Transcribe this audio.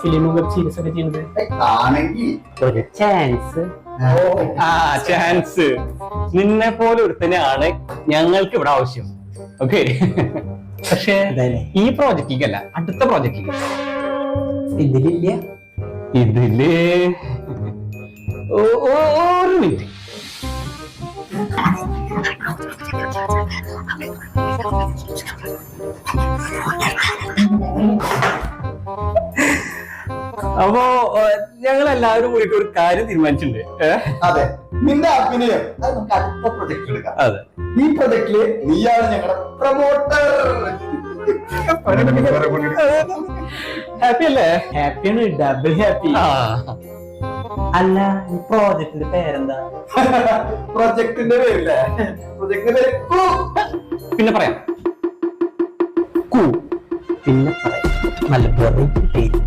ഫിലിമും web series ഒക്കെ ചെയ്യുന്നത്? ആണെങ്കിൽ ഒരു ചാൻസ്. ചാൻസ് നിന്നെ പോലെ ഒരുത്തനെയാണ് ഞങ്ങൾക്ക് ഇവിടെ ആവശ്യം. ഓക്കെ, പക്ഷേ ഈ പ്രോജക്റ്റിലേക്കല്ല, അടുത്ത പ്രോജക്റ്റിലേക്ക്. ഇതിലില്ല. ഇതില് ഒരു മിനിറ്റ്. അപ്പോ ഞങ്ങൾ എല്ലാവരും കൂടിയിട്ട് ഒരു കാര്യം തീരുമാനിച്ചിട്ടുണ്ട്. അതെ, നിന്റെ അഭിനയം അത് നമുക്ക് അടുത്ത പ്രൊജക്ട് എടുക്കാം. അതെ, ഈ പ്രൊജക്റ്റില് നീയാണ് ഞങ്ങളുടെ പ്രൊമോട്ടർ. ഹാപ്പി അല്ലേ? ഹാപ്പിയാണ്, ഡബിൾ ഹാപ്പി. അല്ല, ഈ പ്രോജക്റ്റിന്റെ പേരെന്താ? പ്രൊജക്ടിന്റെ പേരില്ലേ? പ്രൊജക്ടിന്റെ പേര് പിന്നെ പറയാം. പിന്നെ പറയാം. നല്ല വെറൈറ്റി പേര്.